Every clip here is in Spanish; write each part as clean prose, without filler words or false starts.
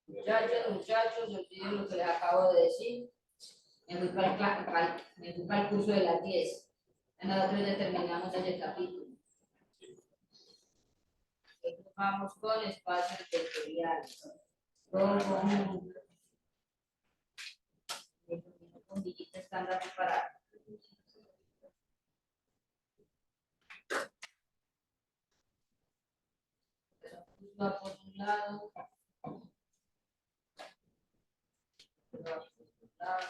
Muchachos, olviden lo que les acabo de decir. Me fui para el curso de las 10. Nosotros ya terminamos ese capítulo. Vamos con espacios vectoriales. Con dígitos estándar separados. Va por un lado. Va por un lado.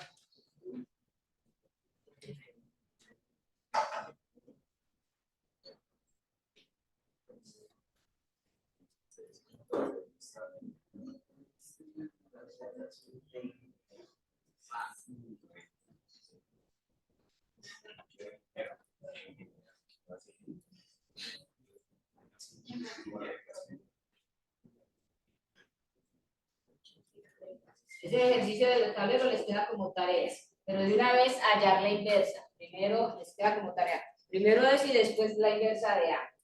Ese ejercicio del tablero les queda como tareas, pero de una vez hallar la inversa. Primero les queda como tarea. Primero es y después la inversa de A.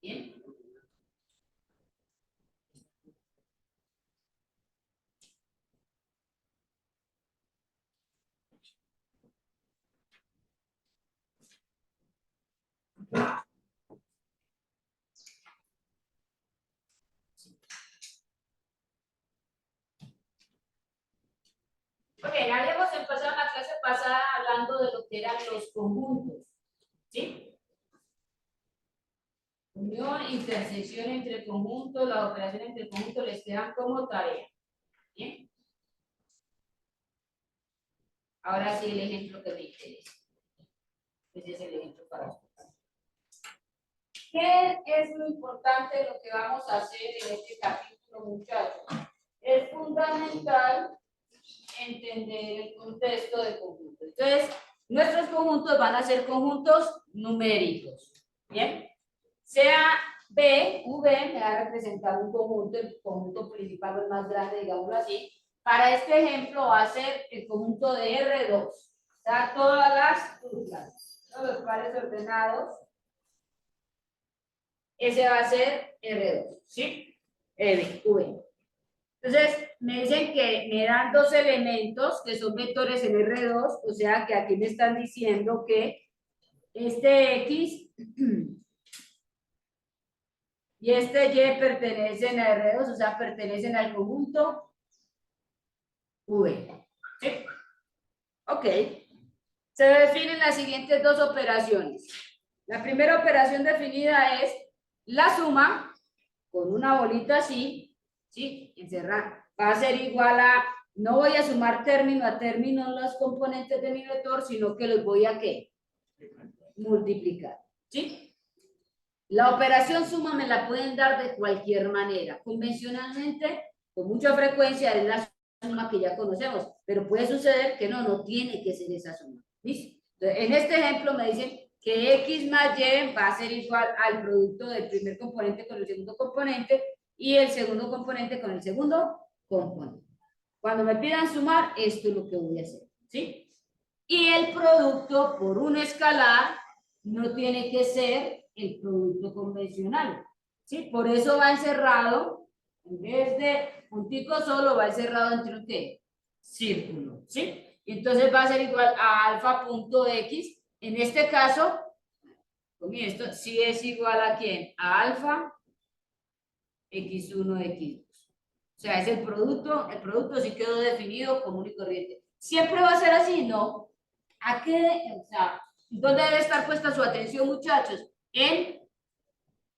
Bien. Ok, habíamos empezado la clase pasada hablando de lo que eran los conjuntos, ¿sí? Unión, intersección entre conjuntos, las operaciones entre conjuntos les quedan como tarea, ¿bien? Ahora sí el ejemplo que me interesa. Ese es el ejemplo para ustedes. ¿Qué es lo importante de lo que vamos a hacer en este capítulo, muchachos? Es fundamental entender el contexto de conjuntos. Entonces, nuestros conjuntos van a ser conjuntos numéricos. ¿Bien? Sea B, V, me va a representar un conjunto, el conjunto principal o el más grande, digámoslo así. Para este ejemplo va a ser el conjunto de R2. O sea, todas las turcas, todos los pares ordenados. Ese va a ser R2, ¿sí? V. Entonces, me dicen que me dan dos elementos que son vectores en R2, o sea que aquí me están diciendo que este X y este Y pertenecen a R2, o sea, pertenecen al conjunto V. ¿Sí? Ok. Se definen las siguientes dos operaciones. La primera operación definida es la suma con una bolita así, ¿sí? Encerrar. Va a ser igual a, no voy a sumar término a término los componentes de mi vector, sino que los voy a ¿qué? Multiplicar, ¿sí? La operación suma me la pueden dar de cualquier manera. Convencionalmente, con mucha frecuencia es la suma que ya conocemos, pero puede suceder que no tiene que ser esa suma. ¿Listo? Entonces, en este ejemplo me dicen que X más Y va a ser igual al producto del primer componente con el segundo componente y el segundo componente con el segundo componente. Cuando me pidan sumar, esto es lo que voy a hacer, ¿sí? Y el producto por un escalar no tiene que ser el producto convencional, ¿sí? Por eso va encerrado, en vez de puntico solo, va encerrado entre un ¿qué? Círculo, ¿sí? Y entonces va a ser igual a alfa punto X. En este caso, con esto, sí es igual a ¿quién? A alfa X1, X2. O sea, es el producto sí quedó definido común y corriente. ¿Siempre va a ser así? No. ¿A qué? O sea, ¿dónde debe estar puesta su atención, muchachos? En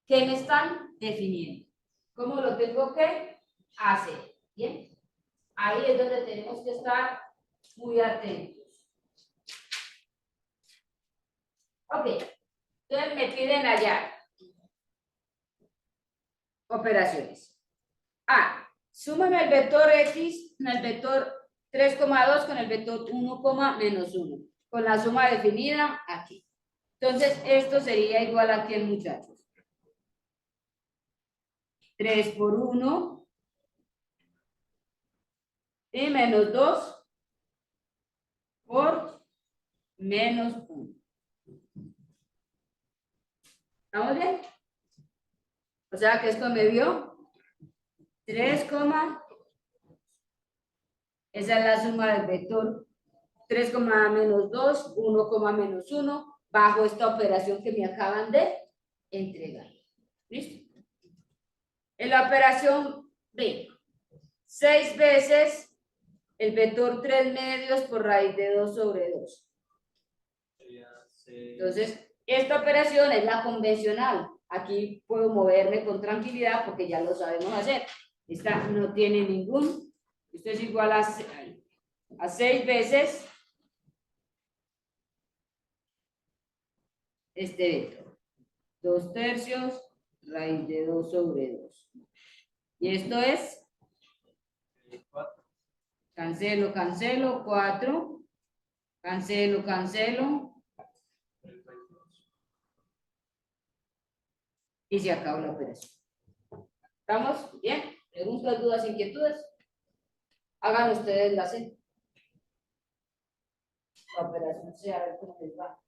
qué me están definiendo. ¿Cómo lo tengo que hacer? ¿Bien? Ahí es donde tenemos que estar muy atentos. Ok. Entonces me piden hallar operaciones. A. Súmame el vector X, el vector 3,2 con el vector 1, menos 1. Con la suma definida aquí. Entonces, esto sería igual aquí, muchachos. 3 por 1 y menos 2 por menos 1. ¿Estamos bien? O sea que esto me dio 3, esa es la suma del vector 3, menos 2, 1, menos 1, bajo esta operación que me acaban de entregar. ¿Listo? En la operación B, 6 veces el vector 3 medios por raíz de 2 sobre 2. Entonces, esta operación es la convencional. Aquí puedo moverme con tranquilidad porque ya lo sabemos hacer. Esta no tiene ningún. Esto es igual a 6 veces este vector. 2 tercios raíz de 2 sobre 2. Y esto es. Cancelo, cancelo, 4. Cancelo, cancelo. Y se acabó la operación. ¿Estamos bien? ¿Preguntas, dudas, inquietudes? Hagan ustedes la operación C, a ver cómo les va.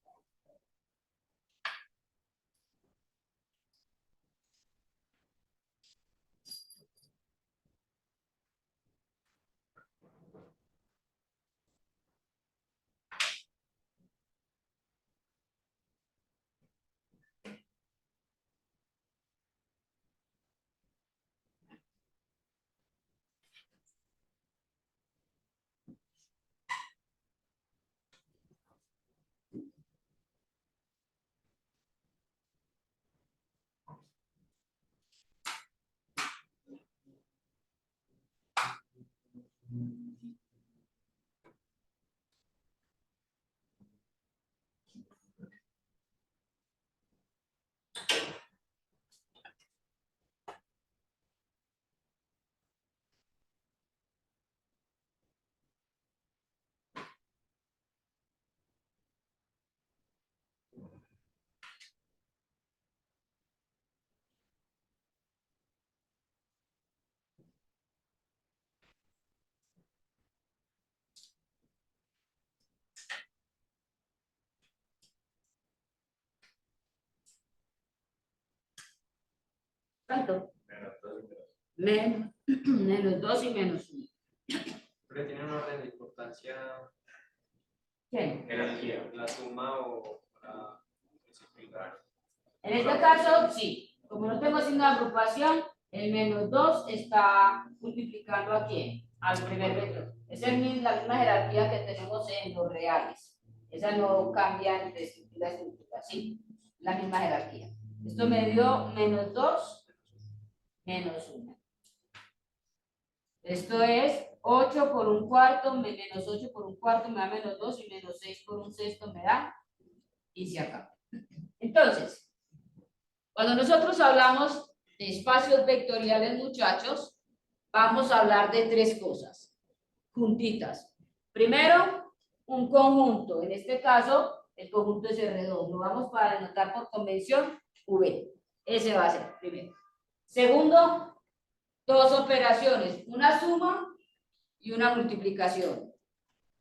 ¿Cuánto? Menos 2 y menos 1. Pero tiene un orden de importancia. ¿Qué? Jerarquía, la suma o para simplificar. En este caso, sí. Como no tengo signo de agrupación, el menos 2 está multiplicando a quién? Al primer vector. Esa es la misma jerarquía que tenemos en los reales. Esa no cambia entre estructura y estructura, ¿sí? La misma jerarquía. Esto me dio menos 2, menos 1. Esto es 8 por un cuarto, menos 8 por un cuarto me da menos 2 y menos 6 por un sexto me da, y se acaba. Entonces, cuando nosotros hablamos de espacios vectoriales, muchachos, vamos a hablar de 3 cosas, juntitas. Primero, un conjunto. En este caso, el conjunto es R2. Lo vamos para denotar por convención V. Ese va a ser primero. Segundo, 2 operaciones, una suma y una multiplicación.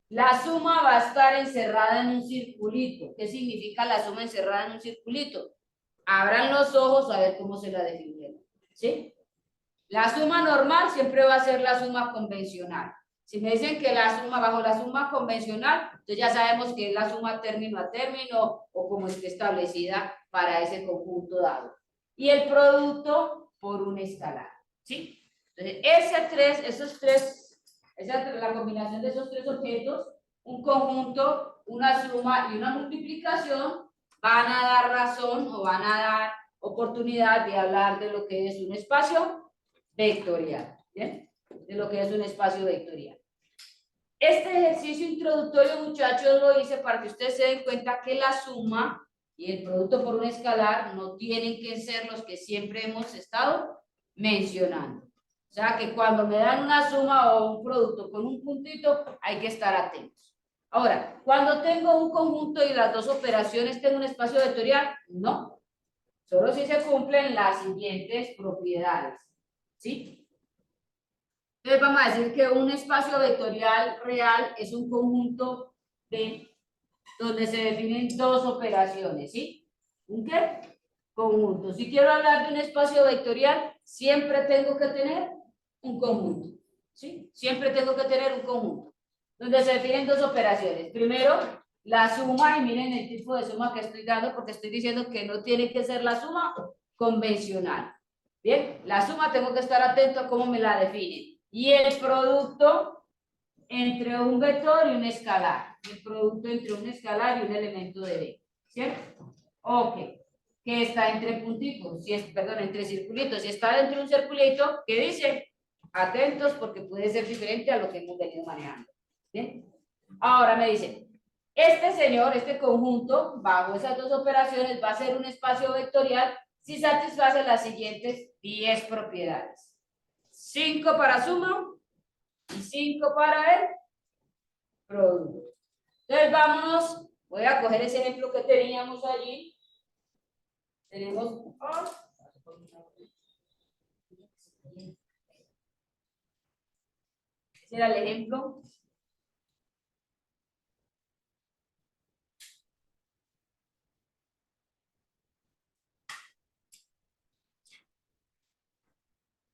La suma va a estar encerrada en un circulito. ¿Qué significa la suma encerrada en un circulito? Abran los ojos a ver cómo se la definieron. ¿Sí? La suma normal siempre va a ser la suma convencional. Si me dicen que la suma bajo la suma convencional, entonces ya sabemos que es la suma término a término o como esté establecida para ese conjunto dado. Y el producto por un escalar. ¿Sí? Entonces, la combinación de esos 3 objetos, un conjunto, una suma y una multiplicación, van a dar razón o van a dar oportunidad de hablar de lo que es un espacio vectorial. ¿Bien? De lo que es un espacio vectorial. Este ejercicio introductorio, muchachos, lo hice para que ustedes se den cuenta que la suma y el producto por un escalar no tienen que ser los que siempre hemos estado mencionando. O sea que cuando me dan una suma o un producto con un puntito, hay que estar atentos. Ahora, cuando tengo un conjunto y las 2 operaciones, ¿tengo un espacio vectorial? No. Solo si se cumplen las siguientes propiedades. ¿Sí? Entonces vamos a decir que un espacio vectorial real es un conjunto donde se definen 2 operaciones, ¿sí? ¿Un qué? Conjunto. Si quiero hablar de un espacio vectorial, siempre tengo que tener un conjunto, ¿sí? Siempre tengo que tener un conjunto, donde se definen dos operaciones. Primero, la suma, y miren el tipo de suma que estoy dando, porque estoy diciendo que no tiene que ser la suma convencional. Bien, la suma tengo que estar atento a cómo me la definen. Y el producto entre un vector y un escalar. El producto entre un escalar y un elemento de B. ¿Cierto? Ok. Que está entre puntitos, si es, perdón, entre circulitos. Si está dentro de un circulito, ¿qué dice? Atentos porque puede ser diferente a lo que hemos venido manejando. ¿Bien? Ahora me dice, este señor, este conjunto, bajo esas dos operaciones, va a ser un espacio vectorial si satisface las siguientes 10 propiedades. 5 para suma y 5 para el producto. Entonces vámonos, voy a coger ese ejemplo que teníamos allí. Tenemos... ese era el ejemplo.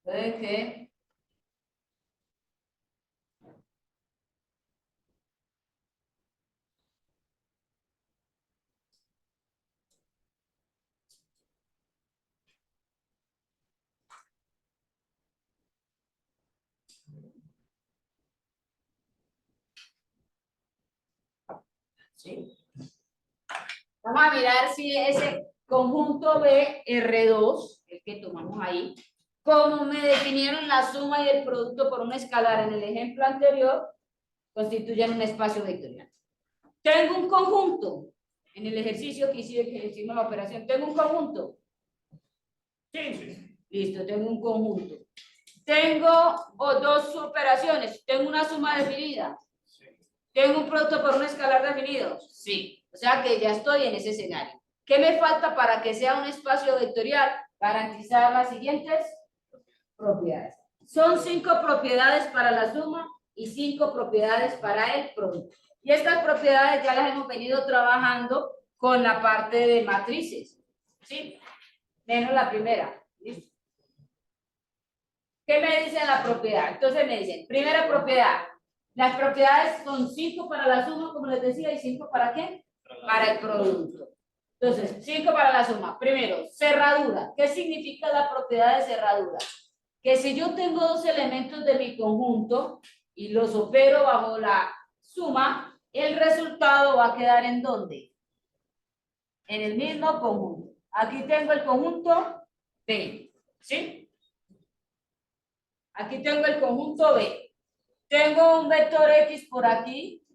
Entonces, ¿qué? ¿Sí? Vamos a mirar si ese conjunto BR2, el que tomamos ahí, como me definieron la suma y el producto por un escalar en el ejemplo anterior, constituyen un espacio vectorial. Tengo un conjunto. En el ejercicio que hicimos la operación, tengo un conjunto. Sí. Listo, tengo un conjunto. Tengo dos operaciones. Tengo una suma definida. Sí. Tengo un producto por un escalar definido. Sí. O sea que ya estoy en ese escenario. ¿Qué me falta para que sea un espacio vectorial? Garantizar las siguientes propiedades. Son 5 propiedades para la suma y 5 propiedades para el producto. Y estas propiedades ya las hemos venido trabajando con la parte de matrices. ¿Sí? Menos la primera. ¿Listo? ¿Qué me dice la propiedad? Entonces me dicen, primera propiedad, las propiedades son 5 para la suma, como les decía, y 5 para qué? Para el producto. Entonces, 5 para la suma. Primero, cerradura. ¿Qué significa la propiedad de cerradura? Que si yo tengo dos elementos de mi conjunto y los opero bajo la suma, el resultado va a quedar ¿en dónde? En el mismo conjunto. Aquí tengo el conjunto B, ¿sí? Aquí tengo el conjunto B. Tengo un vector X por aquí.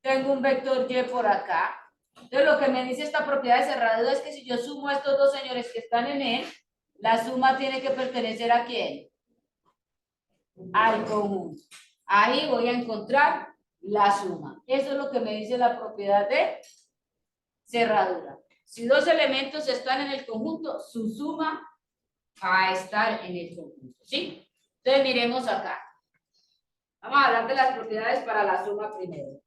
Tengo un vector Y por acá. Entonces, lo que me dice esta propiedad de cerradura es que si yo sumo a estos dos señores que están en él, la suma tiene que pertenecer ¿a quién? Al conjunto. Ahí voy a encontrar la suma. Eso es lo que me dice la propiedad de cerradura. Si dos elementos están en el conjunto, su suma va a estar en el conjunto. ¿Sí? Entonces, miremos acá. Vamos a hablar de las propiedades para la suma primero.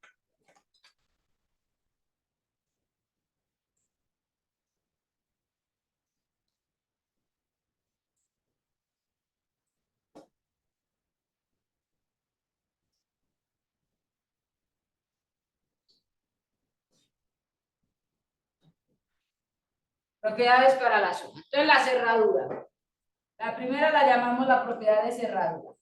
Propiedades para la suma. Entonces, la cerradura. La primera la llamamos la propiedad de cerradura.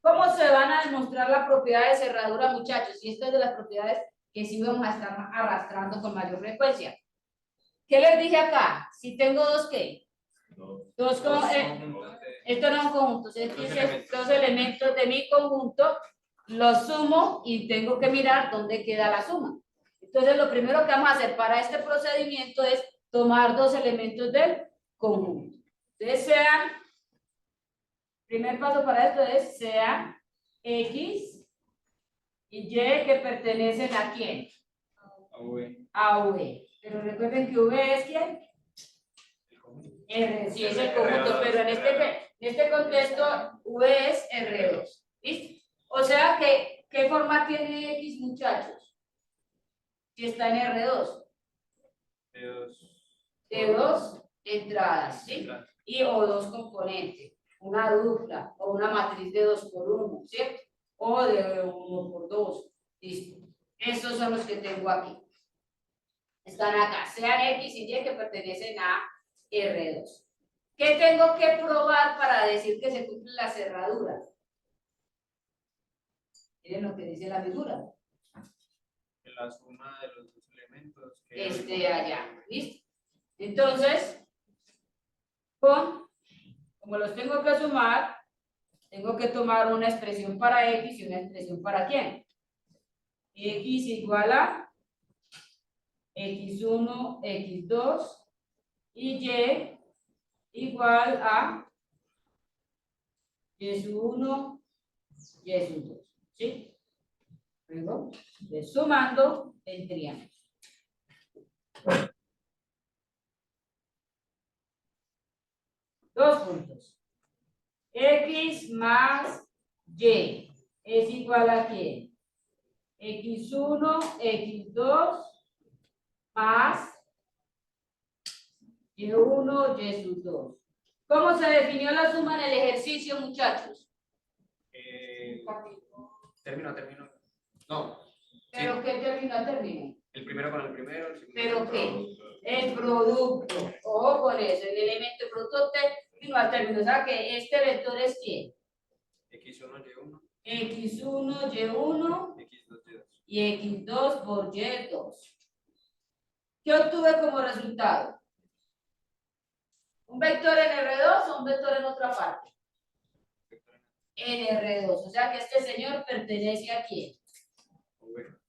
¿Cómo se van a demostrar la propiedad de cerradura, muchachos? Y esta es de las propiedades que sí vamos a estar arrastrando con mayor frecuencia. ¿Qué les dije acá? Si tengo dos, ¿qué? Dos estos no son conjuntos. Entonces, dos elementos de mi conjunto los sumo y tengo que mirar dónde queda la suma. Entonces, lo primero que vamos a hacer para este procedimiento es tomar dos elementos del conjunto. Entonces, sean, primer paso para esto es sean X y Y que pertenecen ¿a quién? A V. A V. Pero recuerden que V es ¿quién? R, sí, es el conjunto, pero en este contexto V es R2. ¿Listo? O sea que, ¿qué forma tiene X, muchachos? Si está en R2. De dos entradas, ¿sí? Y o dos componentes. una dupla o una matriz de 2 por 1, ¿cierto? O de 1 por 2. Listo. Estos son los que tengo aquí. Están acá, sean X y Y que pertenecen a R2. ¿Qué tengo que probar para decir que se cumple la cerradura? Miren lo que dice la figura. Que la suma de los dos elementos. Que Este allá. ¿Listo? Entonces, como los tengo que sumar, tengo que tomar una expresión para X y una expresión para ¿quién? X igual a X1, X2 y Y igual a Y1, Y2. ¿Sí? Luego, sumando, tendríamos. Dos puntos. X más Y es igual a ¿qué? X1, X2 más Y1, Y2. ¿Cómo se definió la suma en el ejercicio, muchachos? Termino. No. ¿Pero Sí. qué termina? El primero con el primero. El segundo ¿Pero con el qué? segundo. El producto. Ojo con eso. El elemento producto terminó al término. O sea que este vector es ¿quién? X1, Y1. X1, Y1 X2, Y2. y X2 por Y2. ¿Qué obtuve como resultado? ¿Un vector en R2 o un vector en otra parte? En R2. O sea que este señor pertenece a ¿quién?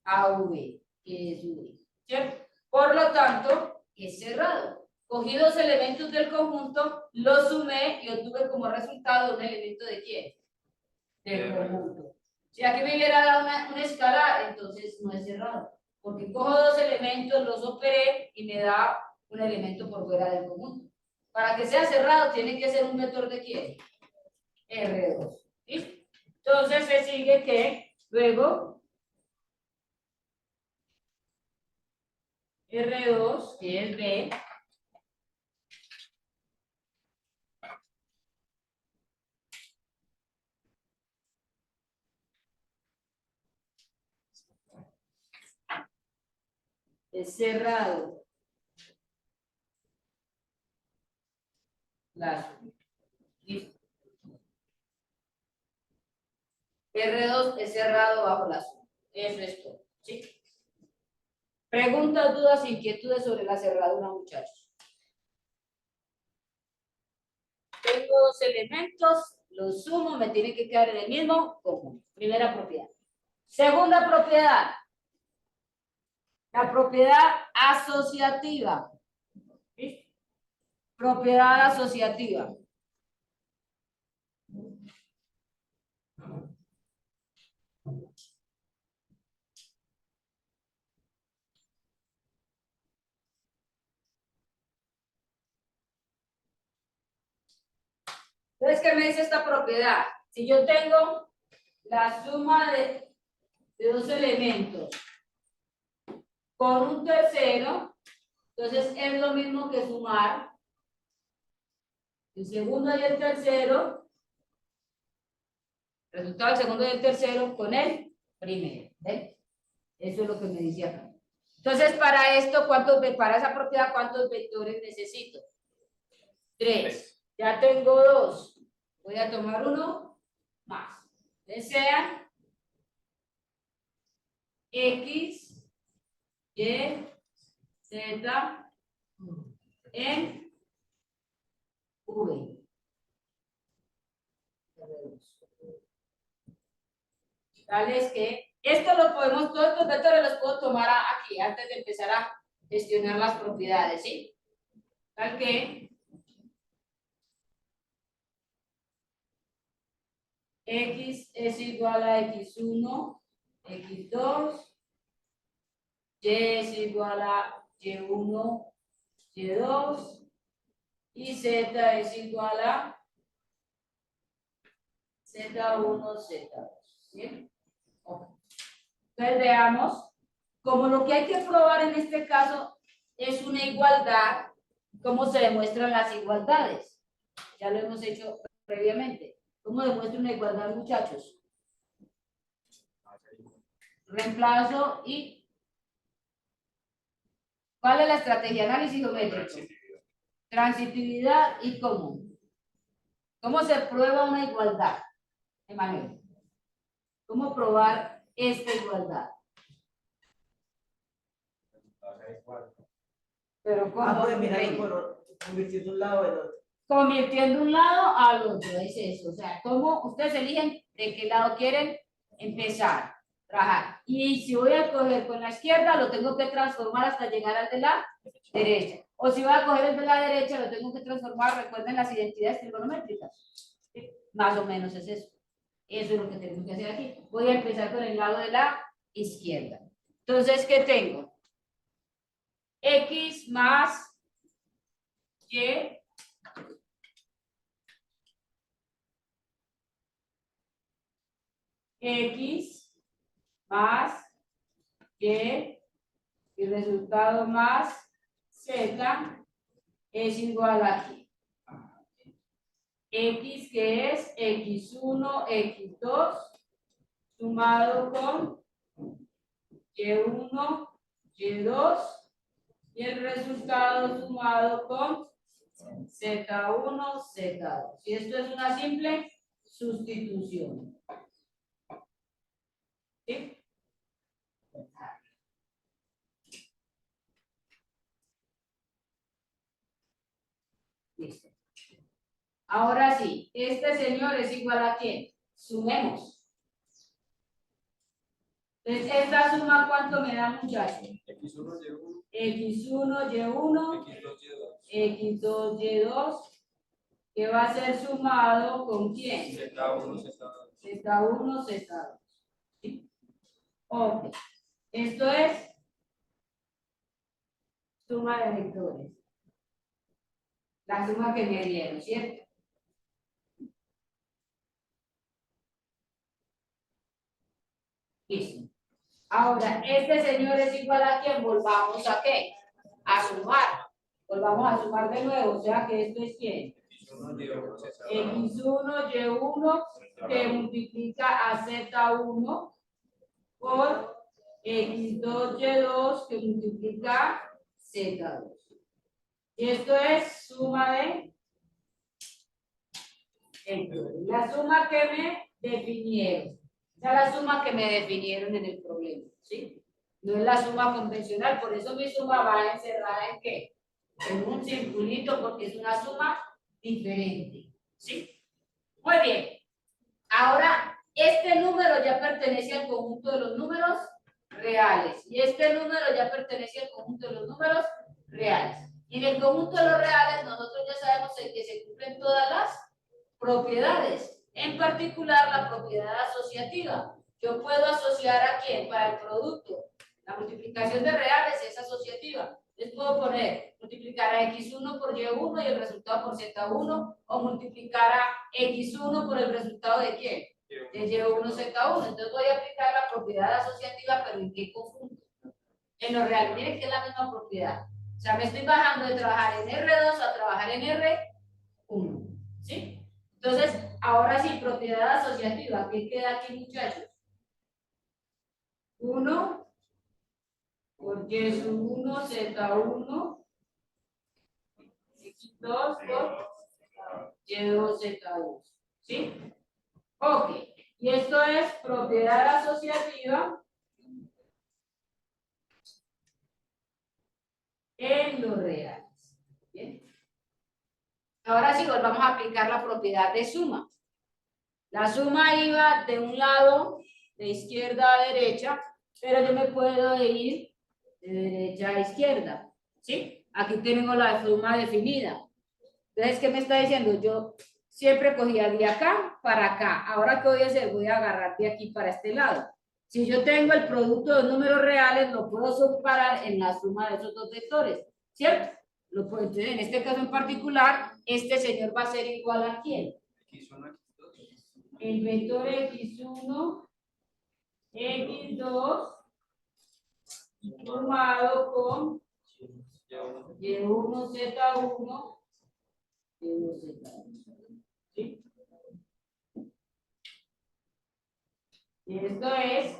A V, que es V. ¿Cierto? Por lo tanto, es cerrado. Cogí dos elementos del conjunto, los sumé y obtuve como resultado un elemento de ¿quién? Del conjunto. Si aquí me hubiera dado una escala, entonces no es cerrado. Porque cojo dos elementos, los operé y me da un elemento por fuera del conjunto. Para que sea cerrado, tiene que ser un vector de ¿quién? R2. ¿Listo? Entonces se sigue que luego R2, que es B, es cerrado. Listo. R2 es cerrado bajo la suma. Eso es todo. ¿Sí? Preguntas, dudas, inquietudes sobre la cerradura, muchachos. Tengo dos elementos, los sumo, me tiene que quedar en el mismo conjunto. Primera propiedad. Segunda propiedad. La propiedad asociativa. ¿Sí? Propiedad asociativa. Entonces, ¿qué me dice esta propiedad? Si yo tengo la suma de dos elementos con un tercero, entonces es lo mismo que sumar el segundo y el tercero, resultado del segundo y el tercero con el primero. ¿Ven? Eso es lo que me dice acá. Entonces, para esto, para esa propiedad, ¿cuántos vectores necesito? 3. Ya tengo 2. Voy a tomar uno más. Sean X, Y, Z, en V. Tales que esto lo podemos, todos estos vectores los puedo tomar aquí antes de empezar a gestionar las propiedades, ¿sí? Tal que X es igual a X1, X2, Y es igual a Y1, Y2, y Z es igual a Z1, Z2. ¿Bien? Okay. Entonces veamos, como lo que hay que probar en este caso es una igualdad, ¿cómo se demuestran las igualdades? Ya lo hemos hecho previamente. ¿Cómo demuestro una igualdad, muchachos? Reemplazo y... ¿Cuál es la estrategia? Análisis geométrico. Transitividad y común. ¿Cómo se prueba una igualdad? Emanuel. ¿Cómo probar esta igualdad? Pero ¿cómo? Pues mirando convirtiendo un lado en otro. Convirtiendo un lado al otro, es eso. O sea, ¿cómo ustedes eligen de qué lado quieren empezar? Trabajar. Y si voy a coger con la izquierda, lo tengo que transformar hasta llegar al de la derecha. O si voy a coger el de la derecha, lo tengo que transformar, recuerden las identidades trigonométricas. ¿Sí? Más o menos es eso. Eso es lo que tenemos que hacer aquí. Voy a empezar con el lado de la izquierda. Entonces, ¿qué tengo? X más Y X más Y y resultado más Z es igual a aquí. X que es X1, X2 sumado con Y1, Y2 y el resultado sumado con Z1, Z2. Y esto es una simple sustitución. ¿Sí? Listo. Ahora sí, este señor es igual a ¿quién? Sumemos. Entonces, esta suma, ¿cuánto me da, muchachos? X1, Y1, X1, Y1, X2, Y2. X2, Y2, que va a ser sumado ¿con quién? Z1, Z2. Z1, Z2. ¿Sí? Ok. Esto es suma de vectores. La suma que me dieron, ¿cierto? Listo. Ahora, este señor es igual a ¿quién? Volvamos a ¿qué? A sumar. Volvamos a sumar de nuevo. O sea que esto es ¿quién? X1, Y1, que multiplica a Z1 por X2, Y2, que multiplica a Z2. Y esto es suma de vectores. La suma que me definieron. Esa es la suma que me definieron en el problema, ¿sí? No es la suma convencional, por eso mi suma va encerrada ¿en qué? En un circulito, porque es una suma diferente, ¿sí? Muy bien. Ahora, este número ya pertenece al conjunto de los números reales. Y este número ya pertenece al conjunto de los números reales. Y en el conjunto de los reales, nosotros ya sabemos en que se cumplen todas las propiedades. En particular, la propiedad asociativa. Yo puedo asociar a quién para el producto. La multiplicación de reales es asociativa. Les puedo poner multiplicar a X1 por Y1 y el resultado por Z1, o multiplicar a X1 por el resultado de quién? De Y1 Z1. Entonces voy a aplicar la propiedad asociativa, pero ¿en qué conjunto? En lo real. Miren que es la misma propiedad. O sea, me estoy bajando de trabajar en R2 a trabajar en R1. ¿Sí? Entonces, ahora sí, propiedad asociativa. ¿Qué queda aquí, muchachos? 1 por Y1 Z1 X2 por Y2 Z2. ¿Sí? Ok. Y esto es propiedad asociativa en los reales. ¿Bien? Ahora sí, volvamos a aplicar la propiedad de suma. La suma iba de un lado, de izquierda a derecha, pero yo me puedo ir de derecha a izquierda. ¿Sí? Aquí tenemos la suma definida. Entonces, ¿qué me está diciendo? Yo siempre cogía de acá para acá. Ahora, ¿qué voy a hacer? Voy a agarrar de aquí para este lado. Si yo tengo el producto de números reales, lo puedo separar en la suma de esos dos vectores, ¿cierto? Lo puedo, entonces, en este caso en particular, este señor va a ser igual a ¿quién? X1, X2. El vector X1, X2, sumado con Y1. Y1, Z1, Y2, Z1. ¿Sí? Y esto es,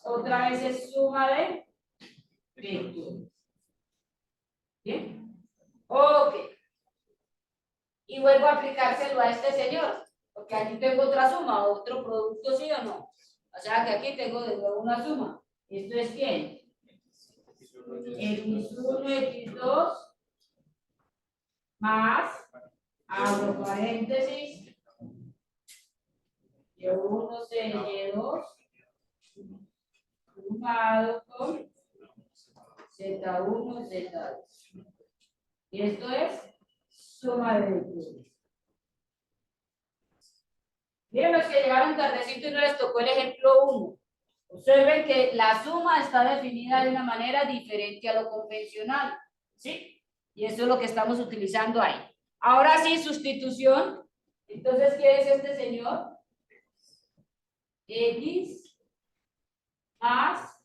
otra vez es suma de vectores. ¿Bien? Ok. Y vuelvo a aplicárselo a este señor, porque aquí tengo otra suma, otro producto, ¿sí o no? O sea que aquí tengo de nuevo una suma. ¿Esto es quién? X1, X2, más, abro paréntesis, Y1, C, Y2, sumado con Z1, Z2. Y esto es suma de vectores. Miren los que llegaron tardecito y no les tocó el ejemplo 1. Observen que la suma está definida de una manera diferente a lo convencional. ¿Sí? Y eso es lo que estamos utilizando ahí. Ahora sí, sustitución. Entonces, ¿qué es este señor? X más,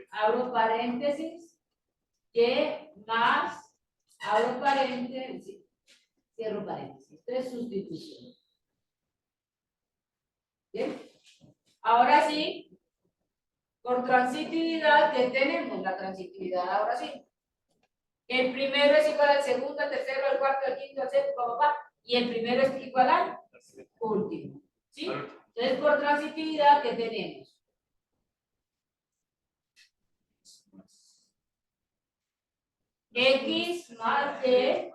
abro paréntesis, Y más, abro paréntesis, cierro paréntesis. Esto es sustitución. ¿Bien? Ahora sí, por transitividad, ¿qué tenemos? La transitividad, ahora sí. El primero es igual al segundo, al tercero, al cuarto, al quinto, al sexto, papá. Y el primero es igual al último. ¿Sí? Entonces, por transitividad, ¿qué tenemos? X más Y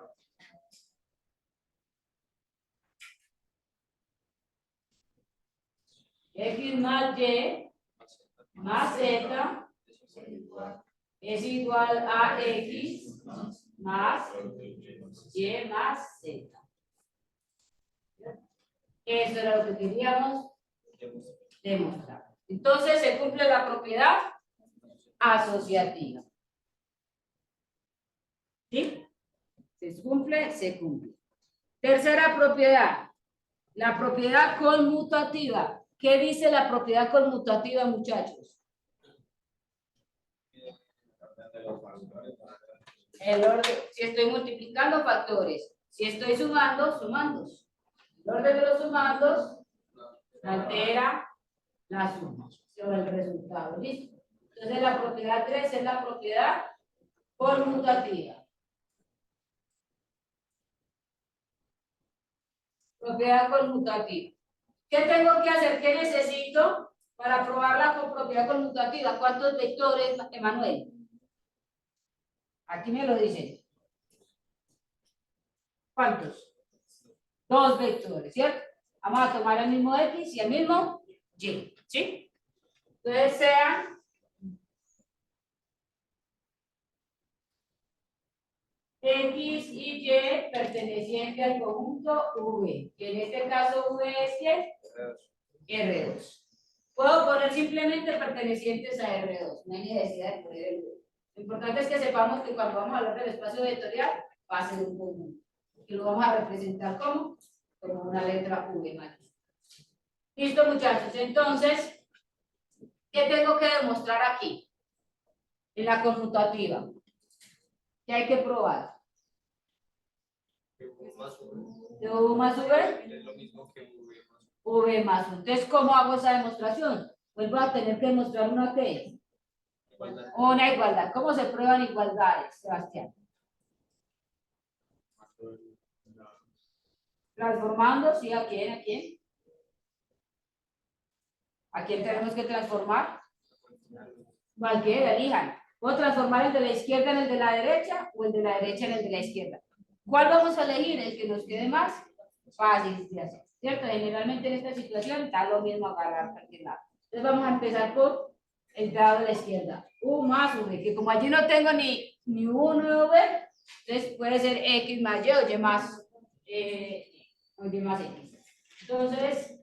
X más Y más Z es igual a X más Y más Z. Eso era lo que queríamos demostrar. Entonces se cumple la propiedad asociativa. ¿Sí? Se cumple, se cumple. Tercera propiedad, la propiedad conmutativa. ¿Qué dice la propiedad conmutativa, muchachos? El orden, si estoy multiplicando factores, si estoy sumando, sumandos. El orden de los sumandos altera la suma o el resultado. ¿Listo? Entonces la propiedad 3 es la propiedad conmutativa. Propiedad conmutativa. ¿Qué tengo que hacer? ¿Qué necesito para probarla con propiedad conmutativa? ¿Cuántos vectores, Emanuel? Aquí me lo dicen. ¿Cuántos? 2 vectores, ¿cierto? Vamos a tomar el mismo X y el mismo Y, ¿sí? Entonces sean X y Y perteneciente al conjunto V, que en este caso V es ¿qué? R2. Puedo poner simplemente pertenecientes a R2, no hay necesidad de poner el V. Lo importante es que sepamos que cuando vamos a hablar del espacio vectorial va a ser un conjunto, que lo vamos a representar como una letra V mayúscula. Listo, muchachos. Entonces, ¿qué tengo que demostrar aquí? En la conmutativa. ¿Qué hay que probar? De U más V es lo mismo que V más V más 1. Entonces, ¿cómo hago esa demostración? Pues voy a tener que demostrar una ¿qué? igualdad. Una igualdad. ¿Cómo se prueban igualdades, Sebastián? Transformando, ¿sí? ¿A quién? ¿A quién? ¿A quién tenemos que transformar? Cualquiera, elijan. ¿Puedo transformar el de la izquierda en el de la derecha o el de la derecha en el de la izquierda? ¿Cuál vamos a elegir? El que nos quede más fácil de hacer, ¿cierto? Generalmente en esta situación está lo mismo agarrar cualquier lado. Entonces vamos a empezar por el lado de la izquierda. U más V, que como allí no tengo ni U ni V, entonces puede ser X más Y o Y más, Y más X. Entonces,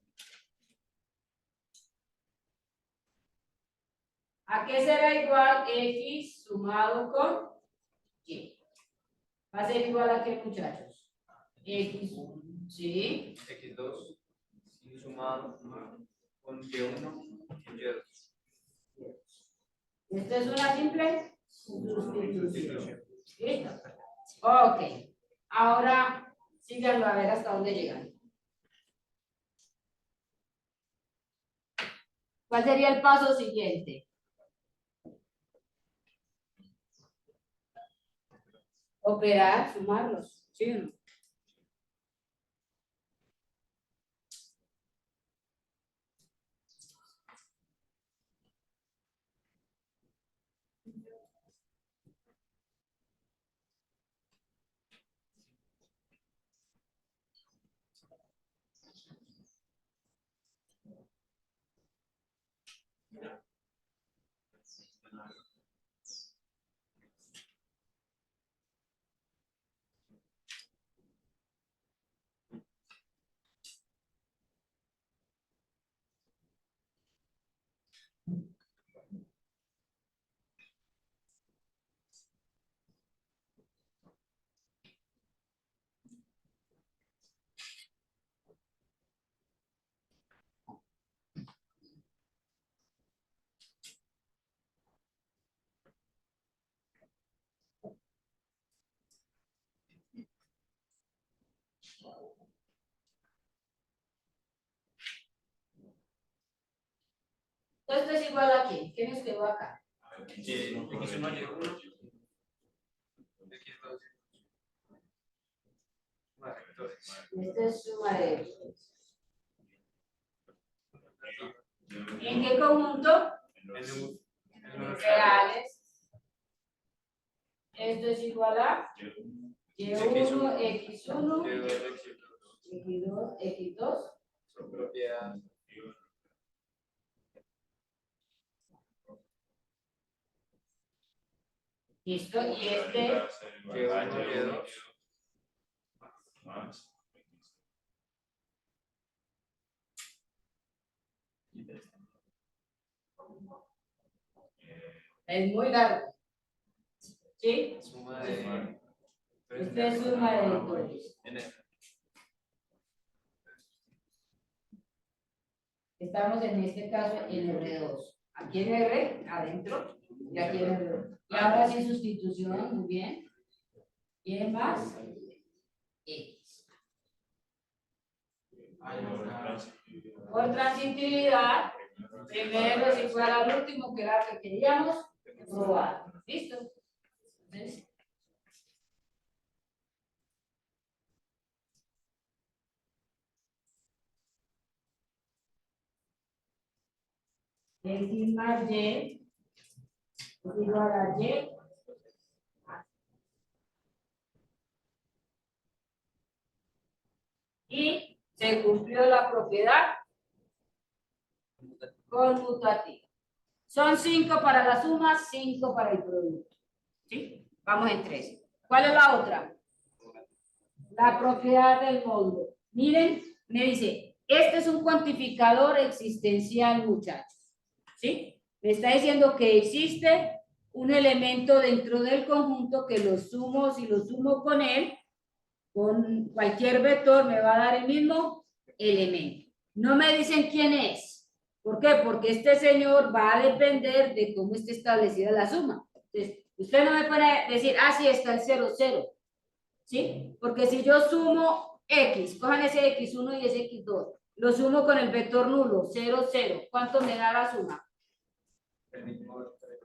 ¿a qué será igual X sumado con Y? ¿Va a ser igual a qué, muchachos? X1, ¿sí? X2 y sumado con Y1 y Y2. Esto es una simple sustitución. ¿Listo? Ok. Ahora, síganlo a ver hasta dónde llegan. ¿Cuál sería el paso siguiente? Operar, sumarlos, ¿sí o no? Esto es igual a ¿qué? ¿Qué nos quedó acá? X1 Y1. X2. Esto es suma de vectores. ¿En qué conjunto? Reales. Esto es igual a Y1, X1, X2, X2. Son propiedades. Listo, y este Y1, Y2. es muy largo. ¿Sí? Suma de. Este es suma de vectores. Estamos en este caso en R2. Aquí en R, adentro, y aquí en R2. Y ahora sí sustitución, muy bien. Y es más, X. Por transitividad, primero es igual al último, que era lo que queríamos probar. ¿Listo? Entonces, X más Y es igual a Y. Y se cumplió la propiedad conmutativa. Son 5 para la suma, 5 para el producto. ¿Sí? Vamos en 3. ¿Cuál es la otra? La propiedad del módulo. Miren, me dice, este es un cuantificador existencial, muchachos. ¿Sí? Me está diciendo que existe un elemento dentro del conjunto que lo sumo, si lo sumo con él, con cualquier vector me va a dar el mismo elemento. No me dicen quién es. ¿Por qué? Porque este señor va a depender de cómo esté establecida la suma. Entonces, usted no me puede decir, ah, sí, está el 0, 0. ¿Sí? Porque si yo sumo X, cojan ese X1 y ese X2, lo sumo con el vector nulo, 0, 0. ¿Cuánto me da la suma?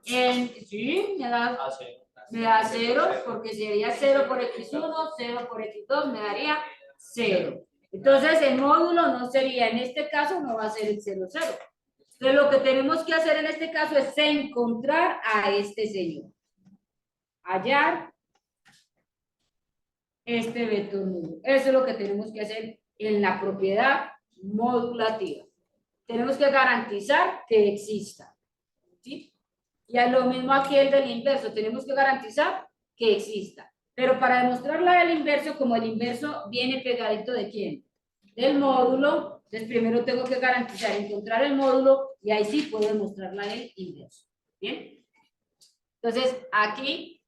Sí, me da 0, porque sería 0 por X1, 0 por X2, me daría 0. Entonces, el módulo no sería, en este caso, no va a ser el 0, 0. Entonces, lo que tenemos que hacer en este caso es encontrar a este señor. Hallar este vector nulo. Eso es lo que tenemos que hacer en la propiedad modulativa. Tenemos que garantizar que exista. ¿Sí? Y es lo mismo aquí el del inverso. Tenemos que garantizar que exista. Pero para demostrarla del inverso, como el inverso viene pegadito ¿de quién? Del módulo. Entonces primero tengo que garantizar, encontrar el módulo y ahí sí puedo demostrarla del inverso. ¿Bien? Entonces aquí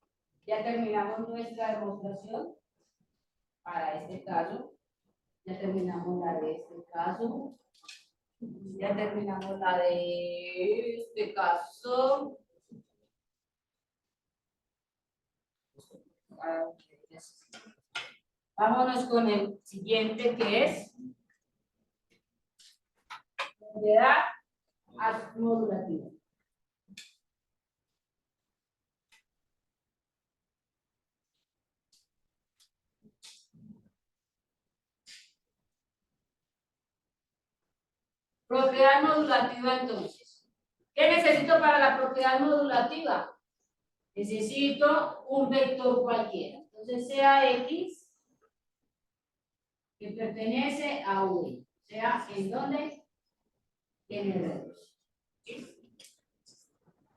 ya terminamos nuestra demostración para este caso. Ya terminamos la de este caso. Ya terminamos la de este caso. Vámonos con el siguiente que es propiedad modulativa. Propiedad modulativa entonces. ¿Qué necesito para la propiedad modulativa? Necesito un vector cualquiera. Entonces sea X que pertenece a V. Sea en donde en el 2.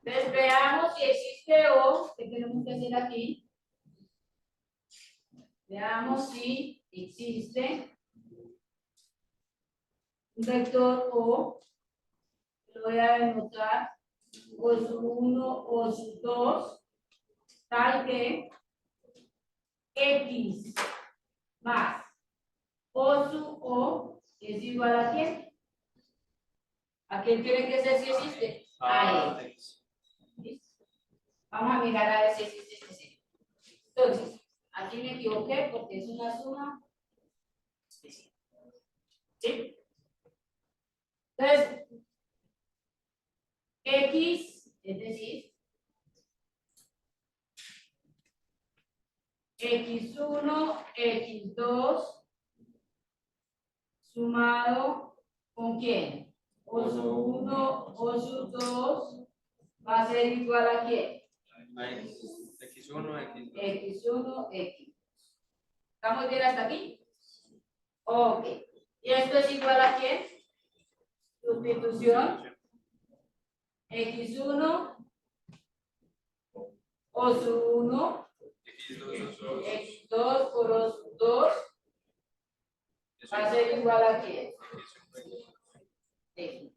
Entonces veamos si existe O. ¿Qué tenemos que hacer aquí? Veamos si existe un vector O. Lo voy a denotar O sub 1, O sub 2, tal que X más O sub O es igual a quién? ¿A quién tiene que ser si existe? A X. Vamos a mirar a ver si existe este signo. Entonces, aquí me equivoqué porque es una suma especial. ¿Sí? Entonces, X, es decir, X1, X2, sumado ¿con quién? O sub 1, O sub 2, va a ser igual a quién? X1, X2. X1, X2. ¿Estamos bien hasta aquí? Ok. ¿Y esto es igual a quién? Sustitución. X1, O sub 1, X2 por O sub 2, va a ser igual a quién? X.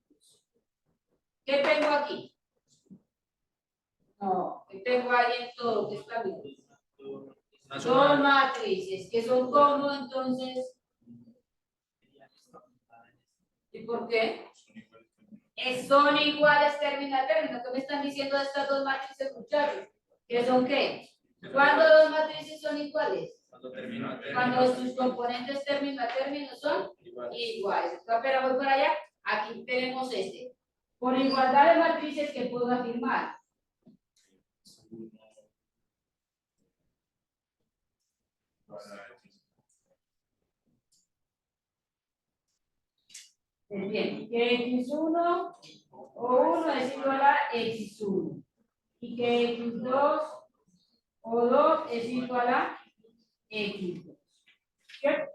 ¿Qué tengo aquí? No, ¿qué tengo ahí en todo? ¿Qué está bien? Dos matrices, que son como entonces. ¿Y por qué? Son iguales término a término. ¿Qué me están diciendo de estas dos matrices, muchachos? ¿Qué son qué? ¿Cuándo dos matrices son iguales? Cuando sus componentes término a término son iguales. Pero voy para allá. Aquí tenemos este. Por igualdad de matrices, ¿qué puedo afirmar? Bien, que X1 o 1 es igual a X1 y que X2 o 2 es igual a X2. ¿Cierto?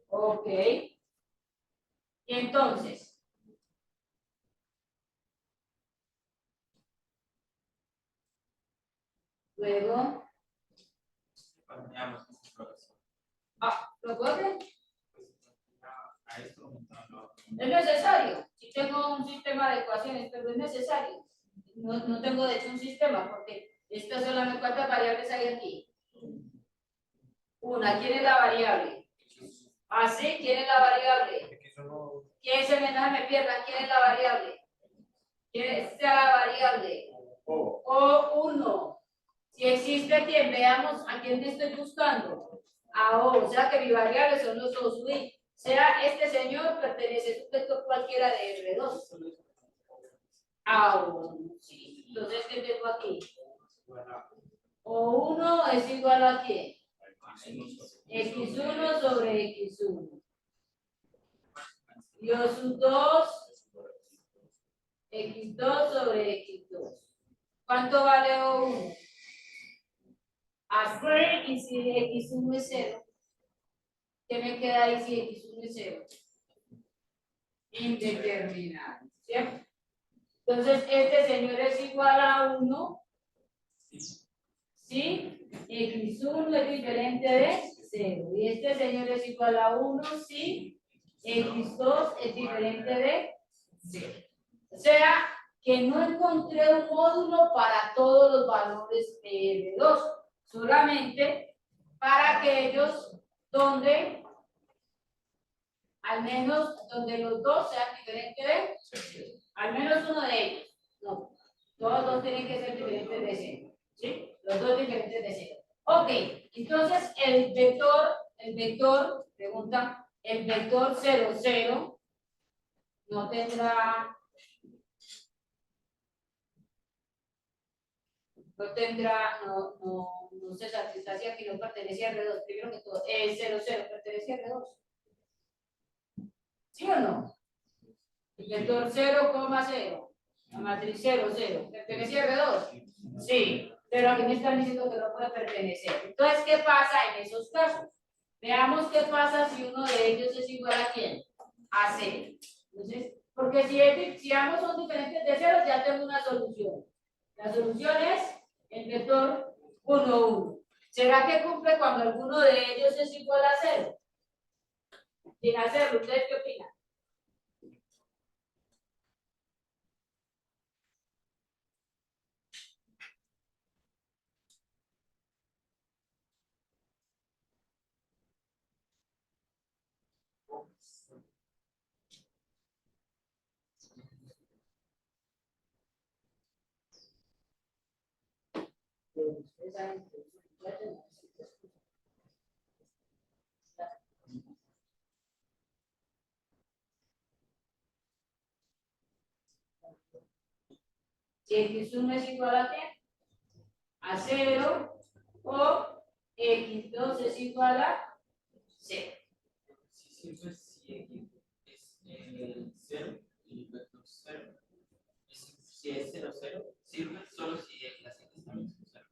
Ok. Y entonces, luego, ¿lo puedo hacer? Es necesario. Si tengo un sistema de ecuaciones, pero es necesario. No tengo de hecho un sistema porque estas solamente cuántas variables hay aquí. Una, ¿quién es la variable? Ah, sí, ¿quién es la variable? ¿Quién se me pierda? ¿Quién es la variable? ¿Quién es la variable? O1. Si existe quién, veamos a quién me estoy buscando. A O, o sea que mi variable son los O sub I. Sea este señor pertenece a un vector cualquiera de R2. A O1, sí. Entonces, ¿qué tengo aquí? O1 es igual a quién? X1 sobre X1. Y O sub 2, X2 sobre X2. ¿Cuánto vale O1? A 3 y si X1 es 0. ¿Qué me queda ahí si X1 es 0? Indeterminado, ¿cierto? Entonces, este señor es igual a 1, ¿sí? X1 es diferente de 0. Y este señor es igual a 1, ¿sí? X2 es diferente de 0. O sea, que no encontré un módulo para todos los valores de R2, solamente para aquellos donde, al menos donde los dos sean diferentes de 0. Al menos uno de ellos. No, todos dos tienen que ser diferentes de 0. ¿Sí? Los dos diferentes de 0. Ok, entonces el vector, pregunta, el vector 0, 0 no tendrá no tendrá, no se satisface aquí, no pertenece a R2. Primero que todo, 0, 0, pertenece a R2. ¿Sí o no? El vector 0,0, la matriz 0, 0, ¿pertenece a R2? Sí, pero aquí me están diciendo que no puede pertenecer. Entonces, ¿qué pasa en esos casos? Veamos qué pasa si uno de ellos es igual a ¿quién? A 0. Entonces, porque si ambos son diferentes de 0, ya tengo una solución. La solución es el vector 1, 1. ¿Será que cumple cuando alguno de ellos es igual a 0? Sin hacerlo, ¿ustedes qué opinan? Ustedes saben que si x1 es igual a ¿qué? A 0 o x2 es igual a 0. Si sirve si X es 0 y vector 0. Si es 0, 0, sirve solo si las X también son 0.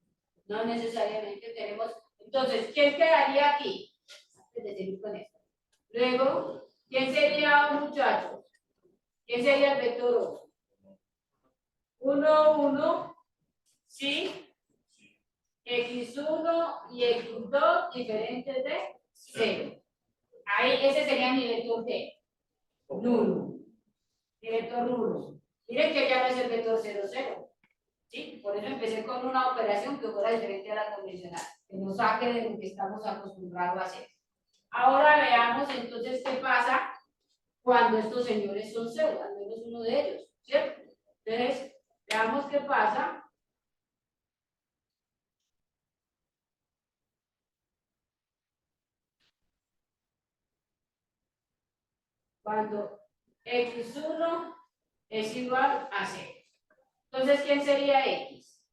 No necesariamente tenemos. Entonces, ¿quién quedaría aquí? Antes de seguir con esto. Luego, ¿quién sería un muchacho? ¿Quién sería el vector 1? 1, 1, ¿sí? X1 y X2 diferentes de 0. Ahí, ese sería mi vector ¿qué? Nulo. Mi vector nulo. Miren que ya no es el vector 0, 0. ¿Sí? Por eso empecé con una operación que fuera diferente a la convencional, que nos saque de lo que estamos acostumbrados a hacer. Ahora veamos entonces qué pasa cuando estos señores son 0, al menos uno de ellos, ¿cierto? Entonces, veamos qué pasa cuando x1 es igual a 0. Entonces, ¿quién sería x?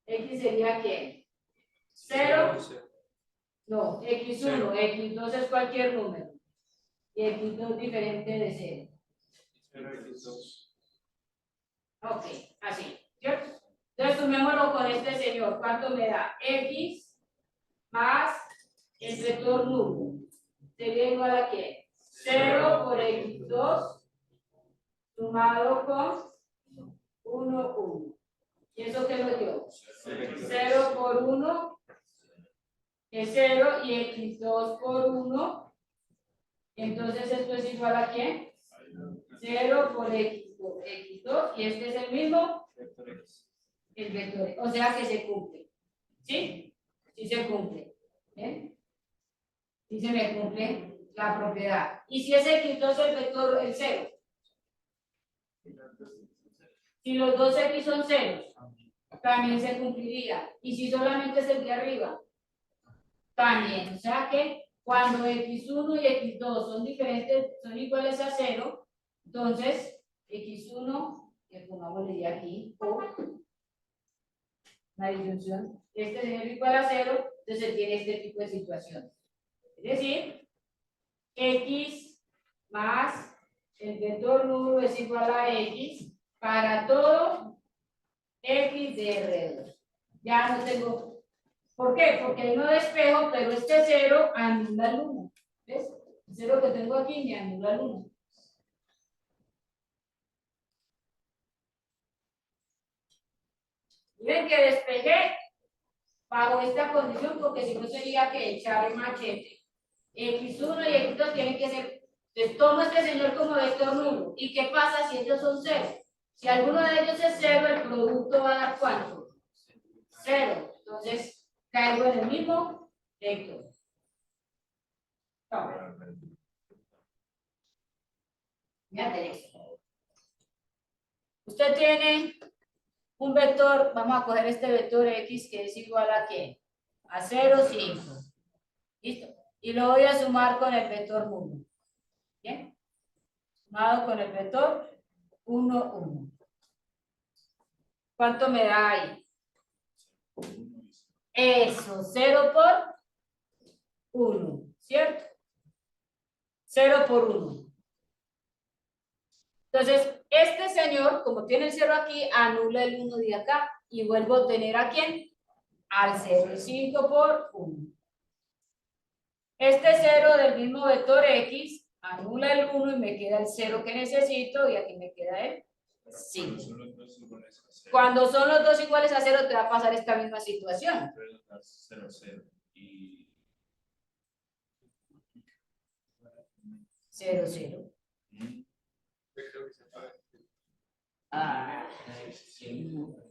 X sería ¿quién? 0. No, x1, x2 es cualquier número. Y x2 diferente de 0. 0, X2. Ok, así, ¿cierto? Entonces, sumémoslo con este señor. ¿Cuánto me da? X más el vector nulo. ¿Sería igual a qué? 0 por x2 sumado con 1, 1. ¿Y eso qué lo dio? 0 por 1 es 0 y x2 por 1. Entonces, ¿esto es igual a qué? 0 por x2, x2, y este es el mismo, el vector, o sea que se cumple. ¿Sí? Sí se cumple. ¿Bien? Sí se me cumple la propiedad. ¿Y si es x2 el vector, el 0? Si los dos x son ceros, también se cumpliría. ¿Y si solamente es el de arriba? También. O sea que cuando x1 y x2 son diferentes, son iguales a 0, entonces x1, que pongámosle ya aquí, o la disyunción, este señor igual a 0, entonces se tiene este tipo de situación. Es decir, x más el vector nulo es igual a x para todo x de R2. Ya no tengo. ¿Por qué? Porque ahí no despejo, pero este 0 anula el 1. ¿Ves? El 0 que tengo aquí me anula el 1. Miren que despejé bajo esta condición, porque si no sería que echar el machete. X1 y X2 tienen que ser. Entonces tomo este señor como vector nulo. ¿Y qué pasa si ellos son 0? Si alguno de ellos es 0, el producto va a dar ¿cuánto? 0. Entonces caigo en el mismo vector. Fíjate esto. Usted tiene un vector, vamos a coger este vector x que es igual a ¿qué? A 0, 5. ¿Listo? Y lo voy a sumar con el vector 1. ¿Bien? Sumado con el vector 1, 1. ¿Cuánto me da ahí? Eso, 0 por 1, ¿cierto? 0 por 1. Entonces, este señor, como tiene el 0 aquí, anula el 1 de acá. Y vuelvo a tener a quién? Al 0, 5 por 1. Este 0 del mismo vector X anula el 1 y me queda el 0 que necesito. Y aquí me queda el 5. Cuando son los dos iguales a 0, te va a pasar esta misma situación. 0, 0. Y 0, 0. Ah, no.